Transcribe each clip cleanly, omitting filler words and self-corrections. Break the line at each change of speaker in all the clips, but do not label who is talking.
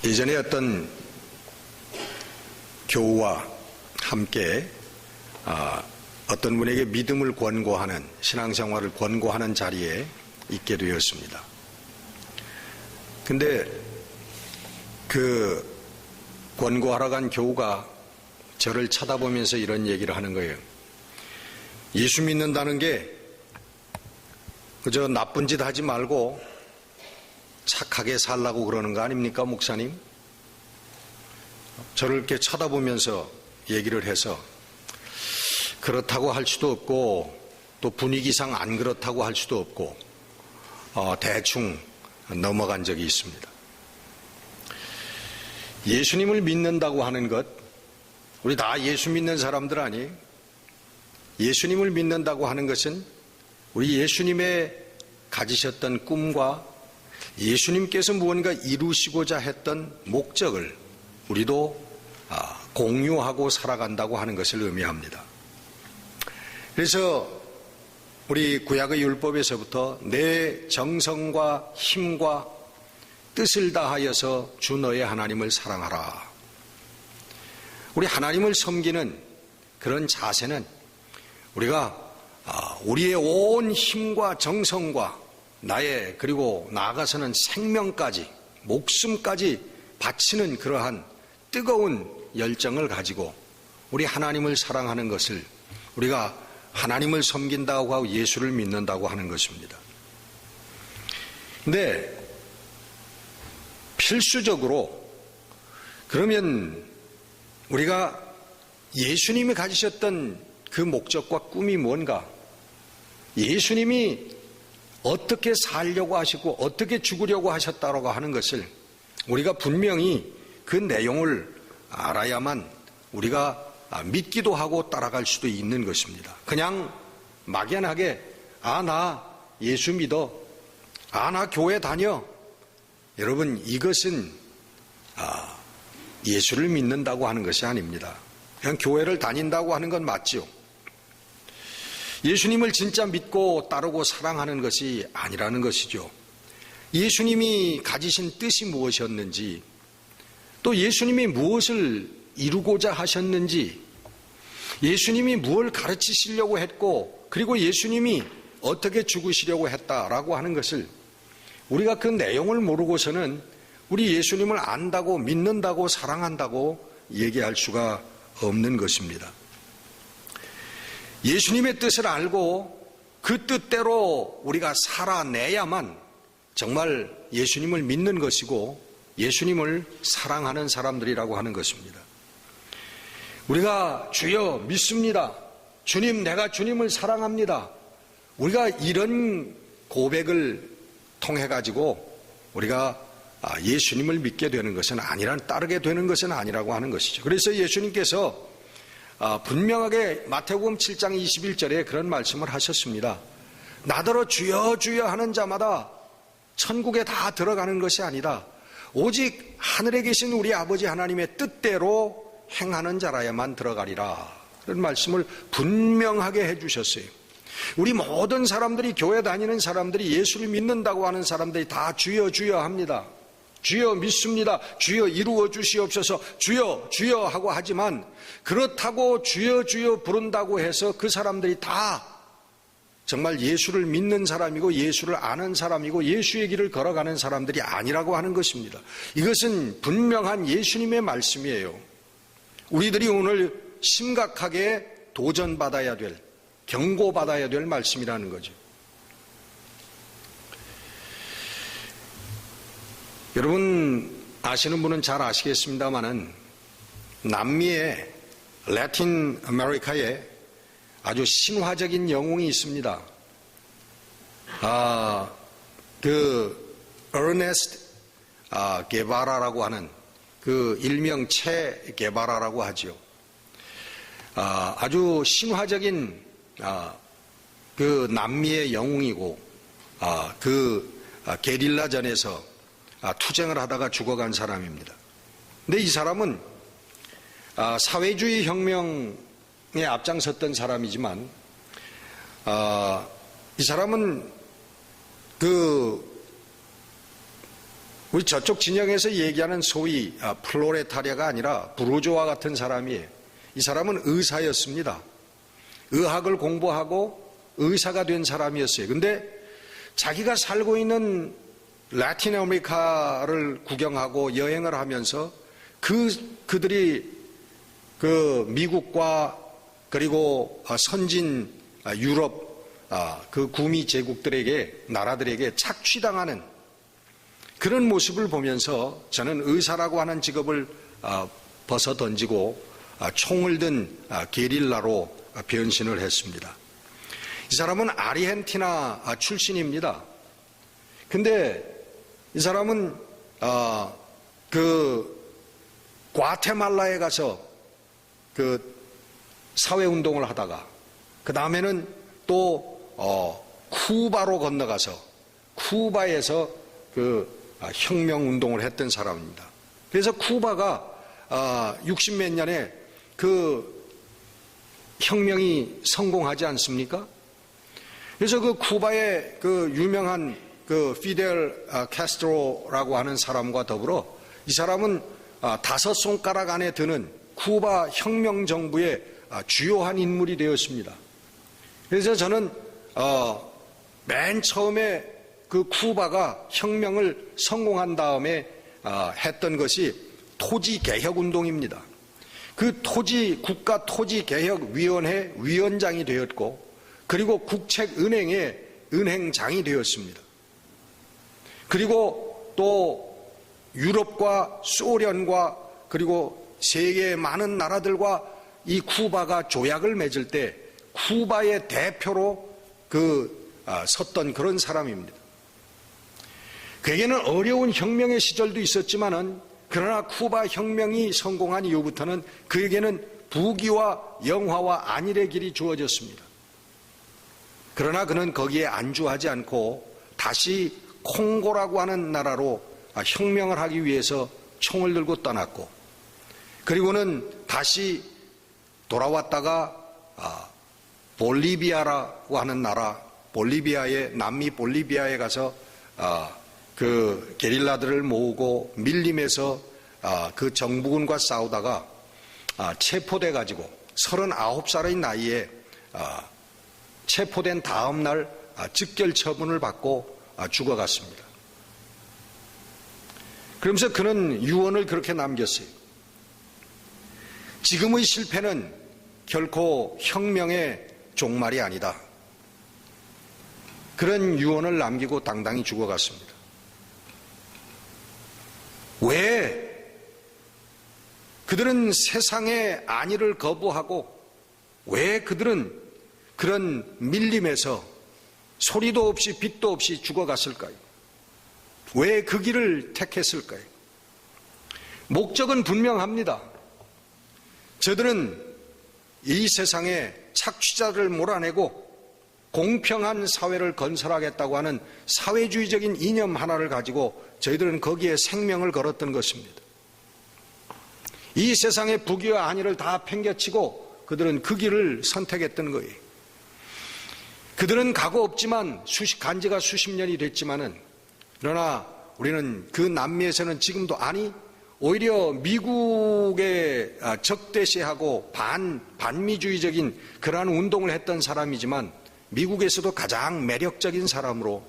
예전에 어떤 교우와 함께 어떤 분에게 믿음을 권고하는, 신앙생활을 권고하는 자리에 있게 되었습니다. 근데 그 권고하러 간 교우가 저를 쳐다보면서 이런 얘기를 하는 거예요. 예수 믿는다는 게 그저 나쁜 짓 하지 말고 착하게 살라고 그러는 거 아닙니까, 목사님? 저를 이렇게 쳐다보면서 얘기를 해서 그렇다고 할 수도 없고 또 분위기상 안 그렇다고 할 수도 없고 대충 넘어간 적이 있습니다. 예수님을 믿는다고 하는 것, 우리 다 예수 믿는 사람들 아니에요? 예수님을 믿는다고 하는 것은 우리 예수님의 가지셨던 꿈과 예수님께서 무언가 이루시고자 했던 목적을 우리도 공유하고 살아간다고 하는 것을 의미합니다. 그래서 우리 구약의 율법에서부터 내 정성과 힘과 뜻을 다하여서 주 너의 하나님을 사랑하라. 우리 하나님을 섬기는 그런 자세는 우리가 우리의 온 힘과 정성과 나의 그리고 나아가서는 생명까지 목숨까지 바치는 그러한 뜨거운 열정을 가지고 우리 하나님을 사랑하는 것을 우리가 하나님을 섬긴다고 하고 예수를 믿는다고 하는 것입니다. 근데 필수적으로 그러면 우리가 예수님이 가지셨던 그 목적과 꿈이 뭔가, 예수님이 어떻게 살려고 하시고 어떻게 죽으려고 하셨다고 하는 것을 우리가 분명히 그 내용을 알아야만 우리가 믿기도 하고 따라갈 수도 있는 것입니다. 그냥 막연하게 나 예수 믿어, 나 교회 다녀, 여러분 이것은 예수를 믿는다고 하는 것이 아닙니다. 그냥 교회를 다닌다고 하는 건 맞죠. 예수님을 진짜 믿고 따르고 사랑하는 것이 아니라는 것이죠. 예수님이 가지신 뜻이 무엇이었는지, 또 예수님이 무엇을 이루고자 하셨는지, 예수님이 무엇을 가르치시려고 했고, 그리고 예수님이 어떻게 죽으시려고 했다라고 하는 것을 우리가 그 내용을 모르고서는 우리 예수님을 안다고 믿는다고 사랑한다고 얘기할 수가 없는 것입니다. 예수님의 뜻을 알고 그 뜻대로 우리가 살아내야만 정말 예수님을 믿는 것이고 예수님을 사랑하는 사람들이라고 하는 것입니다. 우리가 주여 믿습니다. 주님, 내가 주님을 사랑합니다. 우리가 이런 고백을 통해 가지고 우리가 예수님을 믿게 되는 것은 따르게 되는 것은 아니라고 하는 것이죠. 그래서 예수님께서 분명하게 마태복음 7장 21절에 그런 말씀을 하셨습니다. 나더러 주여 주여 하는 자마다 천국에 다 들어가는 것이 아니다. 오직 하늘에 계신 우리 아버지 하나님의 뜻대로 행하는 자라야만 들어가리라. 그런 말씀을 분명하게 해주셨어요. 우리 모든 사람들이, 교회 다니는 사람들이, 예수를 믿는다고 하는 사람들이 다 주여 주여 합니다. 주여 믿습니다. 주여 이루어 주시옵소서. 주여 주여 하고 하지만 그렇다고 주여 주여 부른다고 해서 그 사람들이 다 정말 예수를 믿는 사람이고 예수를 아는 사람이고 예수의 길을 걸어가는 사람들이 아니라고 하는 것입니다. 이것은 분명한 예수님의 말씀이에요. 우리들이 오늘 심각하게 도전받아야 될, 경고받아야 될 말씀이라는 거죠. 여러분 아시는 분은 잘 아시겠습니다만은 남미의 라틴 아메리카에 아주 신화적인 영웅이 있습니다. 그 어르네스트 게바라라고 하는 그 일명 체 게바라라고 하죠. 아주 신화적인 그 남미의 영웅이고 그 게릴라전에서 투쟁을 하다가 죽어간 사람입니다. 근데 이 사람은 사회주의 혁명에 앞장섰던 사람이지만 이 사람은 그 우리 저쪽 진영에서 얘기하는 소위 플로레타리아가 아니라 부르주아 같은 사람이에요. 이 사람은 의사였습니다. 의학을 공부하고 의사가 된 사람이었어요. 근데 자기가 살고 있는 라틴 아메리카를 구경하고 여행을 하면서 그들이 그 미국과 그리고 선진 유럽 그 구미 제국들에게 나라들에게 착취당하는 그런 모습을 보면서 저는 의사라고 하는 직업을 벗어 던지고 총을 든 게릴라로 변신을 했습니다. 이 사람은 아르헨티나 출신입니다. 근데 이 사람은 그 과테말라에 가서 그 사회운동을 하다가 그 다음에는 또 쿠바로 건너가서 쿠바에서 그 혁명운동을 했던 사람입니다. 그래서 쿠바가 60몇 년에 그 혁명이 성공하지 않습니까? 그래서 그 쿠바의 그 유명한 그 피델 카스트로라고 하는 사람과 더불어 이 사람은 5손가락 안에 드는 쿠바 혁명 정부의 주요한 인물이 되었습니다. 그래서 저는 맨 처음에 그 쿠바가 혁명을 성공한 다음에 했던 것이 토지개혁운동입니다. 그 국가토지개혁위원회 위원장이 되었고 그리고 국책은행의 은행장이 되었습니다. 그리고 또 유럽과 소련과 그리고 세계의 많은 나라들과 이 쿠바가 조약을 맺을 때 쿠바의 대표로 섰던 그런 사람입니다. 그에게는 어려운 혁명의 시절도 있었지만은 그러나 쿠바 혁명이 성공한 이후부터는 그에게는 부귀와 영화와 안일의 길이 주어졌습니다. 그러나 그는 거기에 안주하지 않고 다시 콩고라고 하는 나라로 혁명을 하기 위해서 총을 들고 떠났고 그리고는 다시 돌아왔다가 볼리비아라고 하는 나라, 남미 볼리비아에 가서 그 게릴라들을 모으고 밀림에서 그 정부군과 싸우다가 체포돼 가지고 39살의 나이에 체포된 다음 날 즉결 처분을 받고 죽어갔습니다. 그러면서 그는 유언을 그렇게 남겼어요. 지금의 실패는 결코 혁명의 종말이 아니다. 그런 유언을 남기고 당당히 죽어갔습니다. 왜 그들은 세상의 안위를 거부하고 왜 그들은 그런 밀림에서 소리도 없이 빛도 없이 죽어갔을까요? 왜 그 길을 택했을까요? 목적은 분명합니다. 저들은 이 세상에 착취자를 몰아내고 공평한 사회를 건설하겠다고 하는 사회주의적인 이념 하나를 가지고 저희들은 거기에 생명을 걸었던 것입니다. 이 세상의 부귀와 안위를 다 팽개치고 그들은 그 길을 선택했던 거예요. 그들은 각오 없지만 간지가 수십 년이 됐지만은 그러나 우리는 그 남미에서는 지금도 오히려 미국에 적대시하고 반미주의적인 그러한 운동을 했던 사람이지만 미국에서도 가장 매력적인 사람으로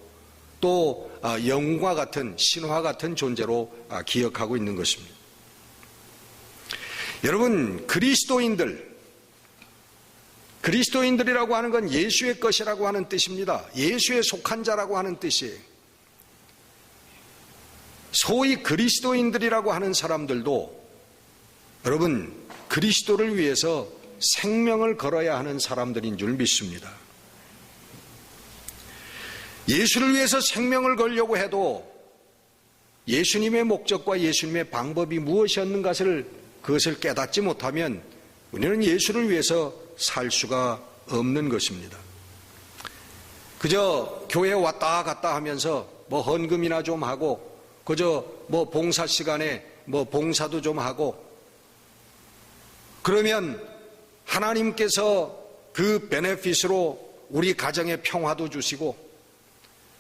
또 영웅과 같은 신화 같은 존재로 기억하고 있는 것입니다. 여러분, 그리스도인들이라고 하는 건 예수의 것이라고 하는 뜻입니다. 예수에 속한 자라고 하는 뜻이에요. 소위 그리스도인들이라고 하는 사람들도 여러분 그리스도를 위해서 생명을 걸어야 하는 사람들인 줄 믿습니다. 예수를 위해서 생명을 걸려고 해도 예수님의 목적과 예수님의 방법이 무엇이었는가를 그것을 깨닫지 못하면 우리는 예수를 위해서 살 수가 없는 것입니다. 그저 교회에 왔다 갔다 하면서 뭐 헌금이나 좀 하고 그저 뭐 봉사 시간에 뭐 봉사도 좀 하고 그러면 하나님께서 그 베네핏으로 우리 가정에 평화도 주시고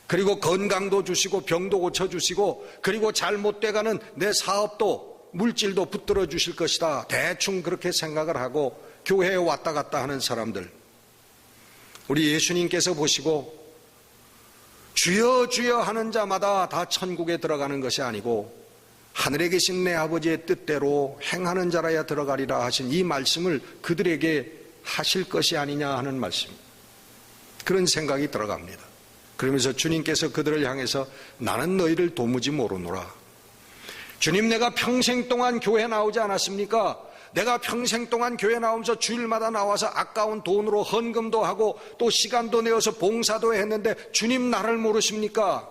그리고 건강도 주시고 병도 고쳐주시고 그리고 잘못돼가는 내 사업도 물질도 붙들어 주실 것이다. 대충 그렇게 생각을 하고 교회에 왔다 갔다 하는 사람들, 우리 예수님께서 보시고 주여 주여 하는 자마다 다 천국에 들어가는 것이 아니고 하늘에 계신 내 아버지의 뜻대로 행하는 자라야 들어가리라 하신 이 말씀을 그들에게 하실 것이 아니냐 하는 말씀, 그런 생각이 들어갑니다. 그러면서 주님께서 그들을 향해서 나는 너희를 도무지 모르노라. 주님, 내가 평생 동안 교회 나오지 않았습니까? 내가 평생 동안 교회 나오면서 주일마다 나와서 아까운 돈으로 헌금도 하고 또 시간도 내어서 봉사도 했는데 주님 나를 모르십니까?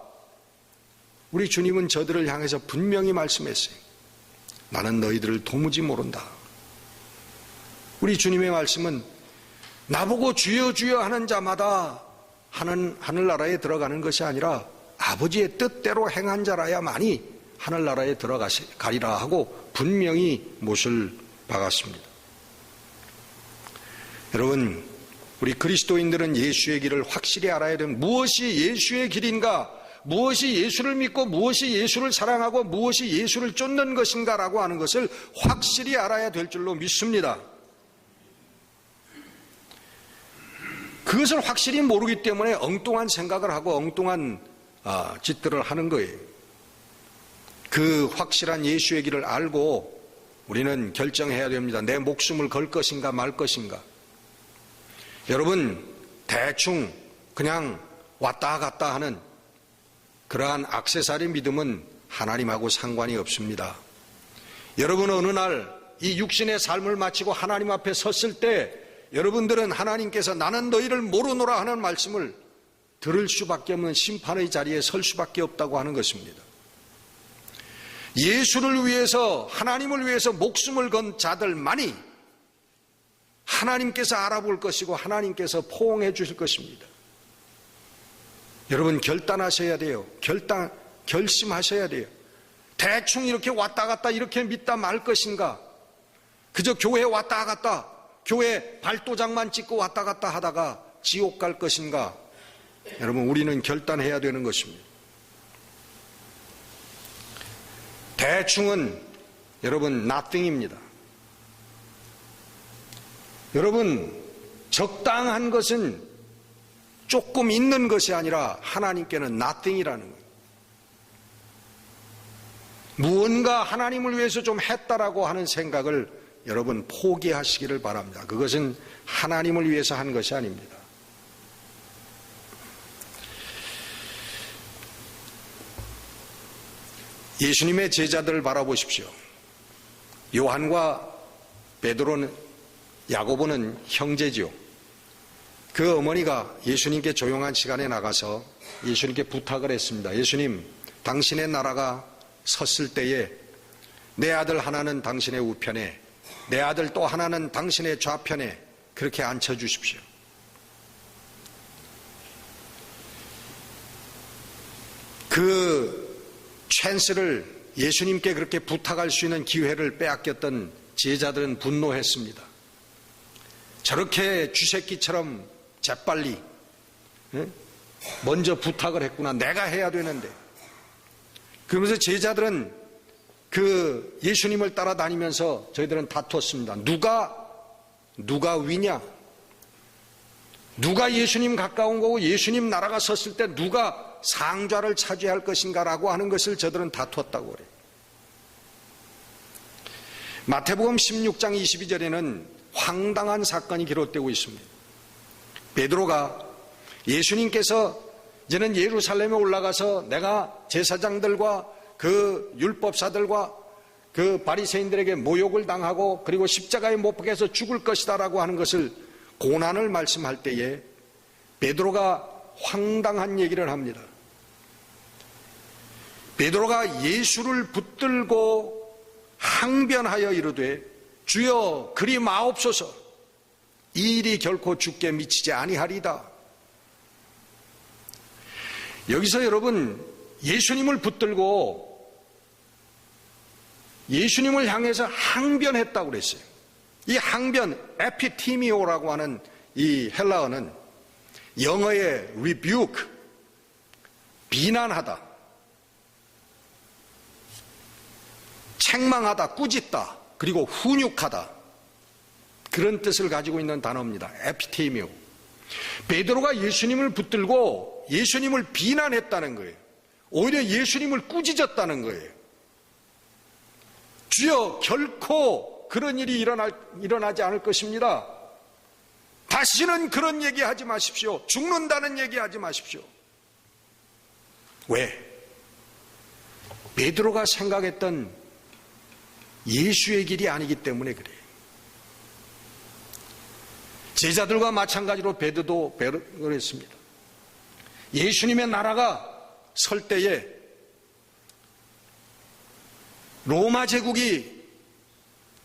우리 주님은 저들을 향해서 분명히 말씀했어요. 나는 너희들을 도무지 모른다. 우리 주님의 말씀은 나보고 주여 주여 하는 자마다 하늘나라에 들어가는 것이 아니라 아버지의 뜻대로 행한 자라야만이 하늘나라에 들어가리라 하고 분명히 못을 박았습니다. 여러분, 우리 그리스도인들은 예수의 길을 확실히 알아야 됩니다. 무엇이 예수의 길인가, 무엇이 예수를 믿고 무엇이 예수를 사랑하고 무엇이 예수를 쫓는 것인가라고 하는 것을 확실히 알아야 될 줄로 믿습니다. 그것을 확실히 모르기 때문에 엉뚱한 생각을 하고 엉뚱한 짓들을 하는 거예요. 그 확실한 예수의 길을 알고 우리는 결정해야 됩니다. 내 목숨을 걸 것인가 말 것인가. 여러분, 대충 그냥 왔다 갔다 하는 그러한 액세서리 믿음은 하나님하고 상관이 없습니다. 여러분, 어느 날 이 육신의 삶을 마치고 하나님 앞에 섰을 때 여러분들은 하나님께서 나는 너희를 모르노라 하는 말씀을 들을 수밖에 없는 심판의 자리에 설 수밖에 없다고 하는 것입니다. 예수를 위해서, 하나님을 위해서 목숨을 건 자들만이 하나님께서 알아볼 것이고 하나님께서 포옹해 주실 것입니다. 여러분, 결단하셔야 돼요. 결심하셔야 돼요. 대충 이렇게 왔다 갔다 이렇게 믿다 말 것인가, 그저 교회 왔다 갔다 교회 발도장만 찍고 왔다 갔다 하다가 지옥 갈 것인가. 여러분, 우리는 결단해야 되는 것입니다. 대충은 여러분 nothing입니다. 여러분, 적당한 것은 조금 있는 것이 아니라 하나님께는 nothing이라는 거예요. 무언가 하나님을 위해서 좀 했다라고 하는 생각을 여러분 포기하시기를 바랍니다. 그것은 하나님을 위해서 한 것이 아닙니다. 예수님의 제자들을 바라보십시오. 요한과 베드로는, 야고보는 형제지요. 그 어머니가 예수님께 조용한 시간에 나가서 예수님께 부탁을 했습니다. 예수님, 당신의 나라가 섰을 때에 내 아들 하나는 당신의 우편에, 내 아들 또 하나는 당신의 좌편에 그렇게 앉혀주십시오. 그 찬스를, 예수님께 그렇게 부탁할 수 있는 기회를 빼앗겼던 제자들은 분노했습니다. 저렇게 쥐새끼처럼 재빨리 먼저 부탁을 했구나. 내가 해야 되는데. 그러면서 제자들은 그 예수님을 따라다니면서 저희들은 다투었습니다. 누가 위냐? 누가 예수님 가까운 거고 예수님 나라가 섰을 때 누가 상좌를 차지할 것인가라고 하는 것을 저들은 다투었다고 그래요. 마태복음 16장 22절에는 황당한 사건이 기록되고 있습니다. 베드로가 예수님께서 이제는 예루살렘에 올라가서 내가 제사장들과 그 율법사들과 그 바리새인들에게 모욕을 당하고 그리고 십자가에 못 박혀서 죽을 것이다라고 하는 것을, 고난을 말씀할 때에 베드로가 황당한 얘기를 합니다. 베드로가 예수를 붙들고 항변하여 이르되 주여 그리 마옵소서, 이 일이 결코 주께 미치지 아니하리다. 여기서 여러분, 예수님을 붙들고 예수님을 향해서 항변했다고 그랬어요. 이 항변, 에피티미오라고 하는 이 헬라어는 영어의 rebuke, 비난하다, 책망하다, 꾸짖다, 그리고 훈육하다, 그런 뜻을 가지고 있는 단어입니다. 에피테이미오. 베드로가 예수님을 붙들고 예수님을 비난했다는 거예요. 오히려 예수님을 꾸짖었다는 거예요. 주여, 결코 그런 일이 일어나지 않을 것입니다. 다시는 그런 얘기하지 마십시오. 죽는다는 얘기하지 마십시오. 왜? 베드로가 생각했던 예수의 길이 아니기 때문에 그래요. 제자들과 마찬가지로 베드로도 그랬습니다. 예수님의 나라가 설 때에 로마 제국이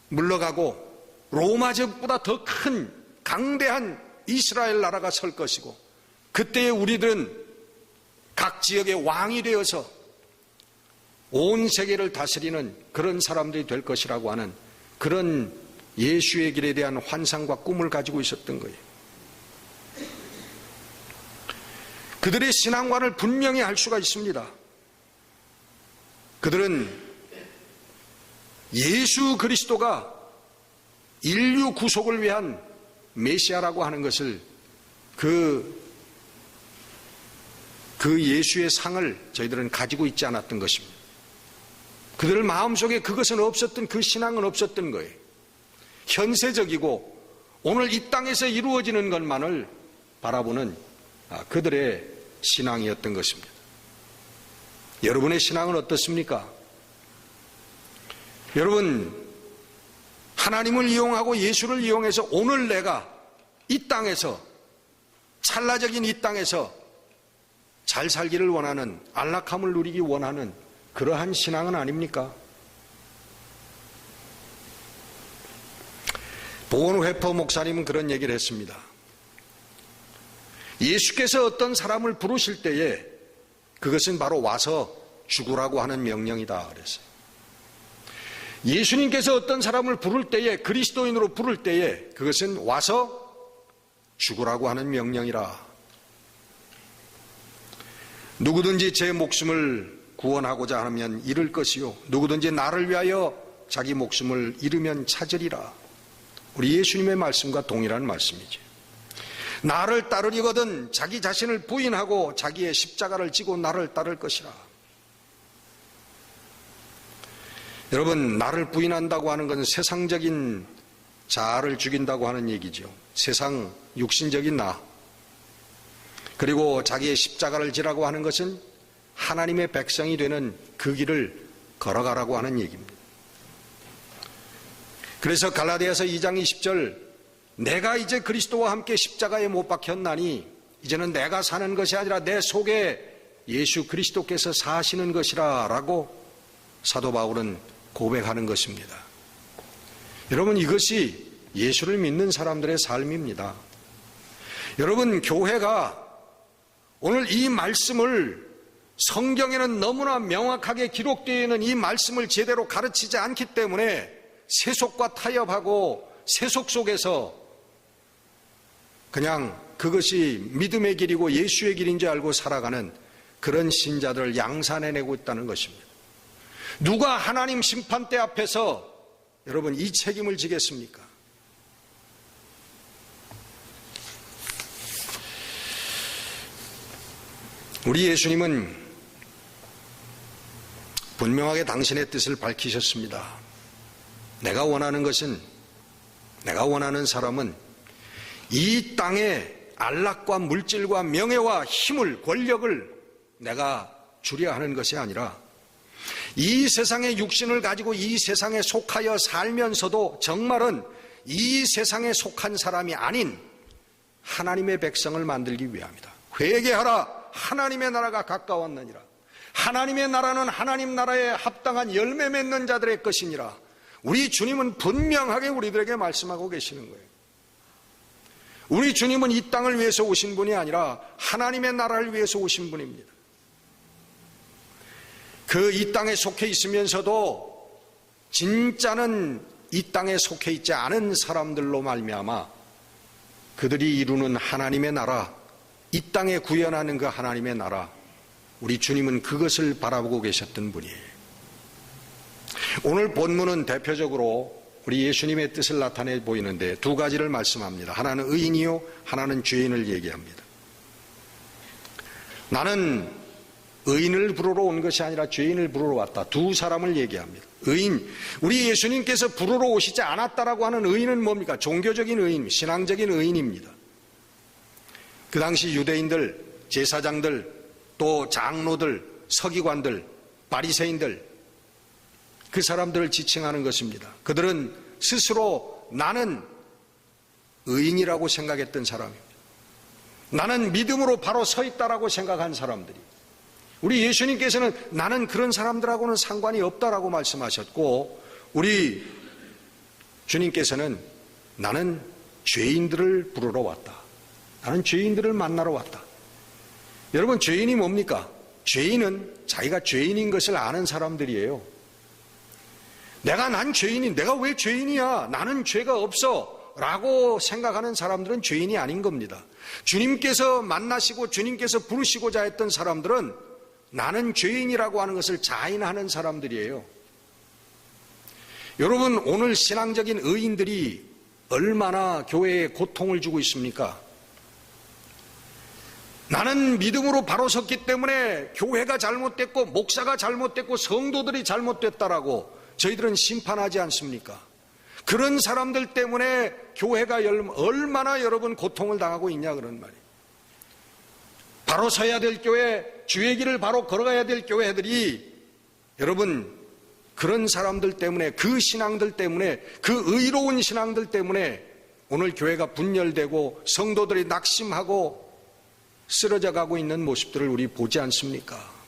물러가고 로마 제국보다 더 큰 강대한 이스라엘 나라가 설 것이고, 그때에 우리들은 각 지역의 왕이 되어서 온 세계를 다스리는 그런 사람들이 될 것이라고 하는 그런 예수의 길에 대한 환상과 꿈을 가지고 있었던 거예요. 그들의 신앙관을 분명히 알 수가 있습니다. 그들은 예수 그리스도가 인류 구속을 위한 메시아라고 하는 것을 그 예수의 상을 저희들은 가지고 있지 않았던 것입니다. 그들 마음속에 그것은 없었던, 그 신앙은 없었던 거예요. 현세적이고 오늘 이 땅에서 이루어지는 것만을 바라보는 그들의 신앙이었던 것입니다. 여러분의 신앙은 어떻습니까? 여러분, 하나님을 이용하고 예수를 이용해서 오늘 내가 이 땅에서, 찰나적인 이 땅에서 잘 살기를 원하는, 안락함을 누리기 원하는 그러한 신앙은 아닙니까? 보건회퍼 목사님은 그런 얘기를 했습니다. 예수께서 어떤 사람을 부르실 때에 그것은 바로 와서 죽으라고 하는 명령이다 그랬어요. 예수님께서 어떤 사람을 부를 때에, 그리스도인으로 부를 때에 그것은 와서 죽으라고 하는 명령이라. 누구든지 제 목숨을 구원하고자 하면 잃을 것이요, 누구든지 나를 위하여 자기 목숨을 잃으면 찾으리라. 우리 예수님의 말씀과 동일한 말씀이죠. 나를 따르려거든 자기 자신을 부인하고 자기의 십자가를 지고 나를 따를 것이라. 여러분, 나를 부인한다고 하는 것은 세상적인 자아를 죽인다고 하는 얘기죠. 세상 육신적인 나, 그리고 자기의 십자가를 지라고 하는 것은 하나님의 백성이 되는 그 길을 걸어가라고 하는 얘기입니다. 그래서 갈라디아서 2장 20절, 내가 이제 그리스도와 함께 십자가에 못 박혔나니 이제는 내가 사는 것이 아니라 내 속에 예수 그리스도께서 사시는 것이라 라고 사도 바울은 고백하는 것입니다. 여러분, 이것이 예수를 믿는 사람들의 삶입니다. 여러분, 교회가 오늘 이 말씀을, 성경에는 너무나 명확하게 기록되어 있는 이 말씀을 제대로 가르치지 않기 때문에 세속과 타협하고 세속 속에서 그냥 그것이 믿음의 길이고 예수의 길인 줄 알고 살아가는 그런 신자들을 양산해내고 있다는 것입니다. 누가 하나님 심판대 앞에서 여러분 이 책임을 지겠습니까? 우리 예수님은 분명하게 당신의 뜻을 밝히셨습니다. 내가 원하는 것은, 내가 원하는 사람은 이 땅의 안락과 물질과 명예와 힘을, 권력을 내가 주려 하는 것이 아니라 이 세상의 육신을 가지고 이 세상에 속하여 살면서도 정말은 이 세상에 속한 사람이 아닌 하나님의 백성을 만들기 위함이다. 회개하라, 하나님의 나라가 가까웠느니라. 하나님의 나라는 하나님 나라에 합당한 열매 맺는 자들의 것이니라. 우리 주님은 분명하게 우리들에게 말씀하고 계시는 거예요. 우리 주님은 이 땅을 위해서 오신 분이 아니라 하나님의 나라를 위해서 오신 분입니다. 그 이 땅에 속해 있으면서도 진짜는 이 땅에 속해 있지 않은 사람들로 말미암아 그들이 이루는 하나님의 나라, 이 땅에 구현하는 그 하나님의 나라, 우리 주님은 그것을 바라보고 계셨던 분이에요. 오늘 본문은 대표적으로 우리 예수님의 뜻을 나타내 보이는데 두 가지를 말씀합니다. 하나는 의인이요, 하나는 죄인을 얘기합니다. 나는 의인을 부르러 온 것이 아니라 죄인을 부르러 왔다. 두 사람을 얘기합니다. 의인, 우리 예수님께서 부르러 오시지 않았다라고 하는 의인은 뭡니까? 종교적인 의인, 신앙적인 의인입니다. 그 당시 유대인들, 제사장들, 또 장로들, 서기관들, 바리새인들, 그 사람들을 지칭하는 것입니다. 그들은 스스로 나는 의인이라고 생각했던 사람입니다. 나는 믿음으로 바로 서 있다라고 생각한 사람들이. 우리 예수님께서는 나는 그런 사람들하고는 상관이 없다라고 말씀하셨고, 우리 주님께서는 나는 죄인들을 부르러 왔다. 나는 죄인들을 만나러 왔다. 여러분, 죄인이 뭡니까? 죄인은 자기가 죄인인 것을 아는 사람들이에요. 난 죄인인, 내가 왜 죄인이야? 나는 죄가 없어. 라고 생각하는 사람들은 죄인이 아닌 겁니다. 주님께서 만나시고 주님께서 부르시고자 했던 사람들은 나는 죄인이라고 하는 것을 자인하는 사람들이에요. 여러분, 오늘 신앙적인 의인들이 얼마나 교회에 고통을 주고 있습니까? 나는 믿음으로 바로 섰기 때문에 교회가 잘못됐고 목사가 잘못됐고 성도들이 잘못됐다라고 저희들은 심판하지 않습니까? 그런 사람들 때문에 교회가 얼마나 여러분 고통을 당하고 있냐 그런 말이에요. 바로 서야 될 교회, 주의 길을 바로 걸어가야 될 교회들이 여러분 그런 사람들 때문에, 그 신앙들 때문에, 그 의로운 신앙들 때문에 오늘 교회가 분열되고 성도들이 낙심하고 쓰러져 가고 있는 모습들을 우리 보지 않습니까?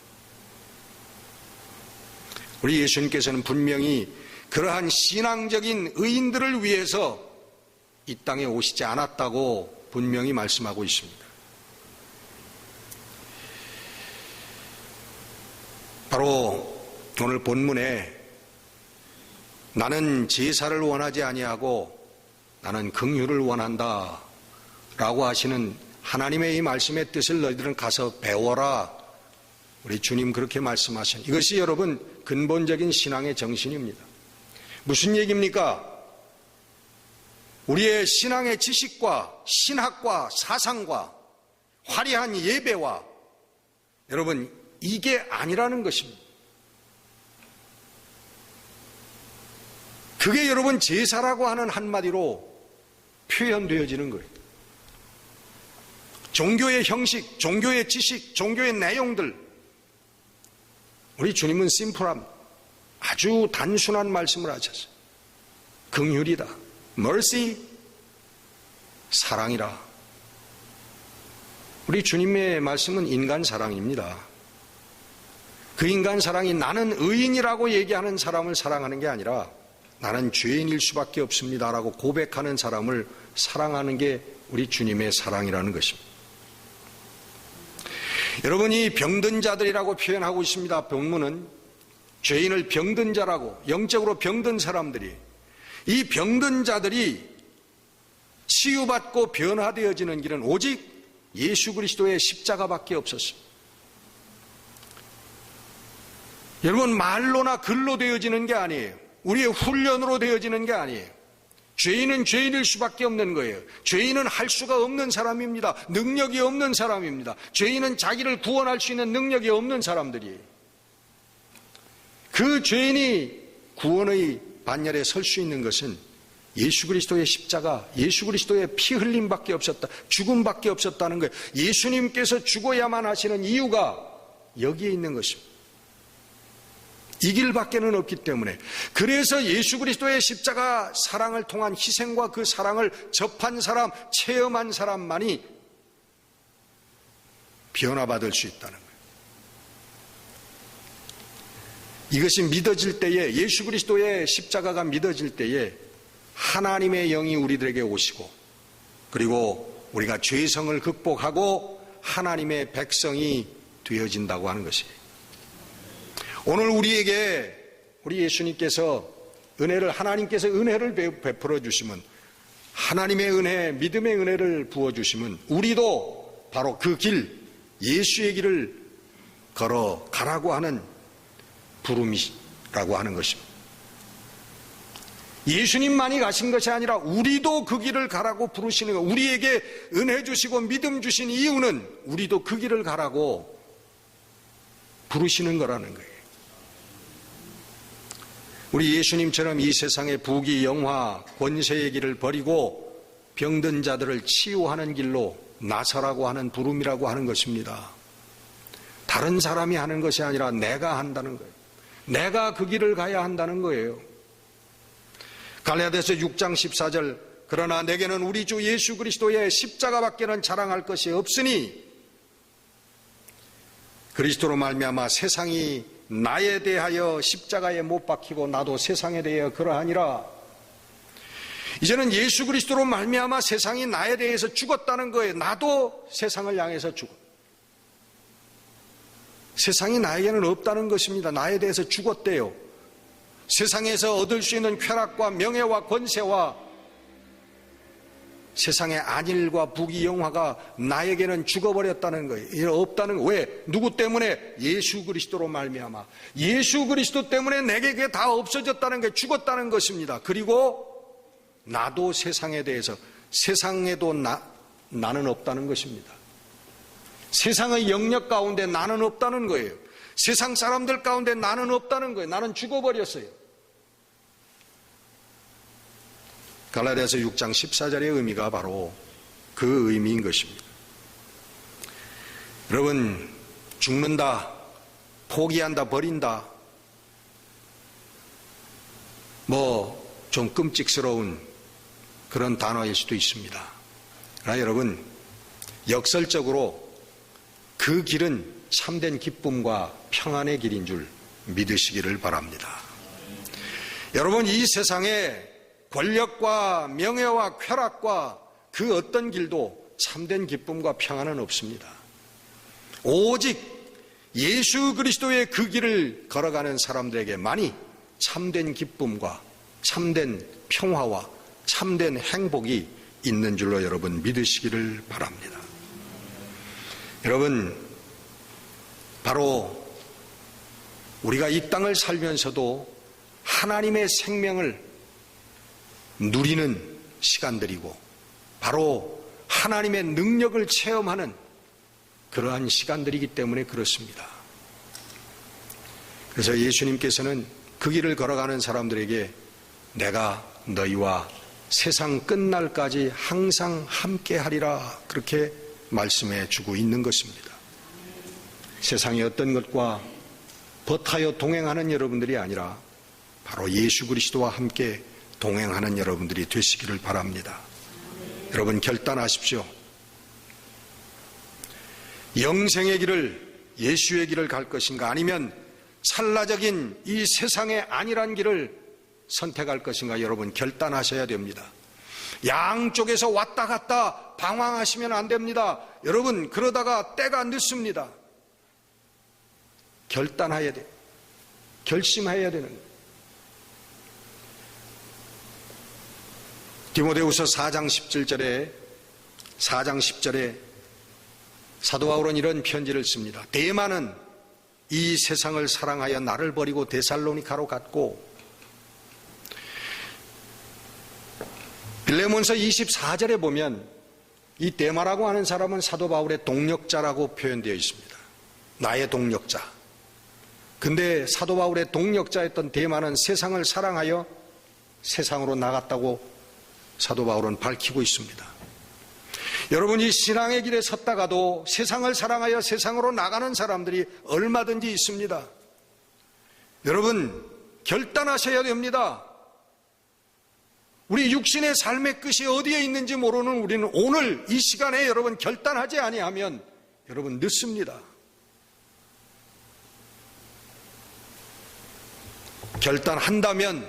우리 예수님께서는 분명히 그러한 신앙적인 의인들을 위해서 이 땅에 오시지 않았다고 분명히 말씀하고 있습니다. 바로 오늘 본문에 나는 제사를 원하지 아니하고 나는 긍휼을 원한다 라고 하시는 하나님의 이 말씀의 뜻을 너희들은 가서 배워라. 우리 주님 그렇게 말씀하신 이것이 여러분 근본적인 신앙의 정신입니다. 무슨 얘기입니까? 우리의 신앙의 지식과 신학과 사상과 화려한 예배와 여러분 이게 아니라는 것입니다. 그게 여러분 제사라고 하는 한마디로 표현되어지는 거예요. 종교의 형식, 종교의 지식, 종교의 내용들. 우리 주님은 심플한 아주 단순한 말씀을 하셨어요. 긍휼이다. mercy, 사랑이라. 우리 주님의 말씀은 인간 사랑입니다. 그 인간 사랑이 나는 의인이라고 얘기하는 사람을 사랑하는 게 아니라 나는 죄인일 수밖에 없습니다라고 고백하는 사람을 사랑하는 게 우리 주님의 사랑이라는 것입니다. 여러분이 병든 자들이라고 표현하고 있습니다. 본문은 죄인을 병든 자라고, 영적으로 병든 사람들이, 이 병든 자들이 치유받고 변화되어지는 길은 오직 예수 그리스도의 십자가밖에 없었습니다. 여러분 말로나 글로 되어지는 게 아니에요. 우리의 훈련으로 되어지는 게 아니에요. 죄인은 죄인일 수밖에 없는 거예요. 죄인은 할 수가 없는 사람입니다. 능력이 없는 사람입니다. 죄인은 자기를 구원할 수 있는 능력이 없는 사람들이에요. 그 죄인이 구원의 반열에 설 수 있는 것은 예수 그리스도의 십자가, 예수 그리스도의 피 흘림밖에 없었다. 죽음밖에 없었다는 거예요. 예수님께서 죽어야만 하시는 이유가 여기에 있는 것입니다. 이 길밖에는 없기 때문에. 그래서 예수 그리스도의 십자가 사랑을 통한 희생과 그 사랑을 접한 사람, 체험한 사람만이 변화받을 수 있다는 거예요. 이것이 믿어질 때에, 예수 그리스도의 십자가가 믿어질 때에 하나님의 영이 우리들에게 오시고, 그리고 우리가 죄성을 극복하고 하나님의 백성이 되어진다고 하는 것이에요. 오늘 우리에게 우리 예수님께서 하나님께서 은혜를 베풀어 주시면, 하나님의 은혜, 믿음의 은혜를 부어 주시면 우리도 바로 그 길, 예수의 길을 걸어가라고 하는 부름이라고 하는 것입니다. 예수님만이 가신 것이 아니라 우리도 그 길을 가라고 부르시는 것, 우리에게 은혜 주시고 믿음 주신 이유는 우리도 그 길을 가라고 부르시는 거라는 거예요. 우리 예수님처럼 이 세상의 부귀, 영화, 권세의 길을 버리고 병든 자들을 치유하는 길로 나서라고 하는 부름이라고 하는 것입니다. 다른 사람이 하는 것이 아니라 내가 한다는 거예요. 내가 그 길을 가야 한다는 거예요. 갈라디아서 6장 14절, 그러나 내게는 우리 주 예수 그리스도의 십자가밖에는 자랑할 것이 없으니 그리스도로 말미암아 세상이 나에 대하여 십자가에 못 박히고 나도 세상에 대하여 그러하니라. 이제는 예수 그리스도로 말미암아 세상이 나에 대해서 죽었다는 거예요. 나도 세상을 향해서 죽어. 세상이 나에게는 없다는 것입니다. 나에 대해서 죽었대요. 세상에서 얻을 수 있는 쾌락과 명예와 권세와 세상의 안일과 부귀 영화가 나에게는 죽어버렸다는 거예요. 없다는 거예요. 왜? 누구 때문에? 예수 그리스도로 말미암아. 예수 그리스도 때문에 내게 그게 다 없어졌다는 게 죽었다는 것입니다. 그리고 나도 세상에 대해서, 세상에도 나는 없다는 것입니다. 세상의 영역 가운데 나는 없다는 거예요. 세상 사람들 가운데 나는 없다는 거예요. 나는 죽어버렸어요. 갈라디아서 6장 14절의 의미가 바로 그 의미인 것입니다. 여러분, 죽는다, 포기한다, 버린다, 좀 끔찍스러운 그런 단어일 수도 있습니다. 그러나 여러분, 역설적으로 그 길은 참된 기쁨과 평안의 길인 줄 믿으시기를 바랍니다. 여러분, 이 세상에 권력과 명예와 쾌락과 그 어떤 길도 참된 기쁨과 평안은 없습니다. 오직 예수 그리스도의 그 길을 걸어가는 사람들에게만이 참된 기쁨과 참된 평화와 참된 행복이 있는 줄로 여러분 믿으시기를 바랍니다. 여러분, 바로 우리가 이 땅을 살면서도 하나님의 생명을 누리는 시간들이고 바로 하나님의 능력을 체험하는 그러한 시간들이기 때문에 그렇습니다. 그래서 예수님께서는 그 길을 걸어가는 사람들에게 내가 너희와 세상 끝날까지 항상 함께하리라 그렇게 말씀해 주고 있는 것입니다. 세상의 어떤 것과 버타여 동행하는 여러분들이 아니라 바로 예수 그리스도와 함께 동행하는 여러분들이 되시기를 바랍니다. 여러분, 결단하십시오. 영생의 길을, 예수의 길을 갈 것인가, 아니면 찰나적인 이 세상의 안일한 길을 선택할 것인가, 여러분 결단하셔야 됩니다. 양쪽에서 왔다 갔다 방황하시면 안 됩니다. 여러분, 그러다가 때가 늦습니다. 결단해야 돼요. 결심해야 되는 거예요. 디모데후서 4장 10절에 사도 바울은 이런 편지를 씁니다. 데마는 이 세상을 사랑하여 나를 버리고 데살로니가로 갔고, 빌레몬서 24절에 보면 이 데마라고 하는 사람은 사도 바울의 동력자라고 표현되어 있습니다. 나의 동력자. 근데 사도 바울의 동력자였던 데마는 세상을 사랑하여 세상으로 나갔다고 사도 바울은 밝히고 있습니다. 여러분이 신앙의 길에 섰다가도 세상을 사랑하여 세상으로 나가는 사람들이 얼마든지 있습니다. 여러분, 결단하셔야 됩니다. 우리 육신의 삶의 끝이 어디에 있는지 모르는 우리는 오늘 이 시간에 여러분 결단하지 아니하면 여러분 늦습니다. 결단한다면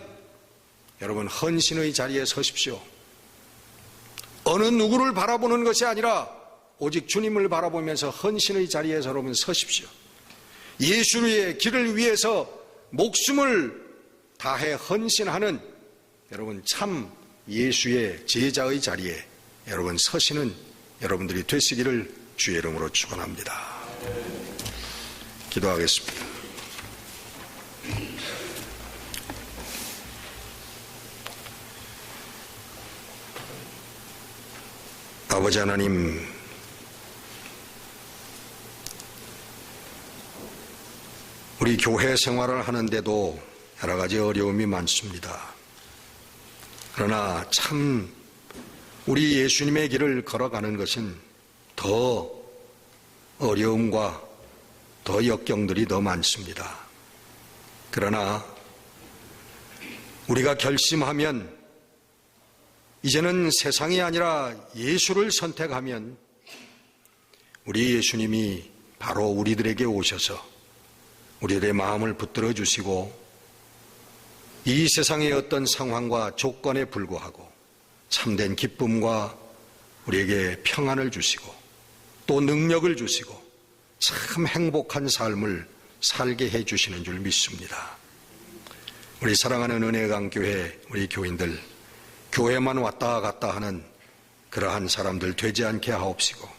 여러분 헌신의 자리에 서십시오. 어느 누구를 바라보는 것이 아니라 오직 주님을 바라보면서 헌신의 자리에서 여러분 서십시오. 예수의 길을 위해서 목숨을 다해 헌신하는 여러분 참 예수의 제자의 자리에 여러분 서시는 여러분들이 되시기를 주의 이름으로 축원합니다. 기도하겠습니다. 아버지 하나님, 우리 교회 생활을 하는데도 여러 가지 어려움이 많습니다. 그러나 참 우리 예수님의 길을 걸어가는 것은 더 어려움과 더 역경들이 더 많습니다. 그러나 우리가 결심하면, 이제는 세상이 아니라 예수를 선택하면 우리 예수님이 바로 우리들에게 오셔서 우리들의 마음을 붙들어 주시고, 이 세상의 어떤 상황과 조건에 불구하고 참된 기쁨과 우리에게 평안을 주시고 또 능력을 주시고 참 행복한 삶을 살게 해 주시는 줄 믿습니다. 우리 사랑하는 은혜강교회 우리 교인들, 교회만 왔다 갔다 하는 그러한 사람들 되지 않게 하옵시고,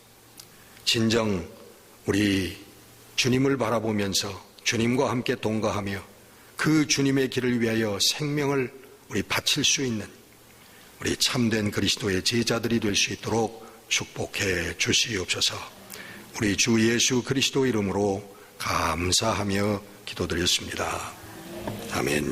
진정 우리 주님을 바라보면서 주님과 함께 동거하며 그 주님의 길을 위하여 생명을 우리 바칠 수 있는 우리 참된 그리스도의 제자들이 될 수 있도록 축복해 주시옵소서. 우리 주 예수 그리스도 이름으로 감사하며 기도드렸습니다. 아멘.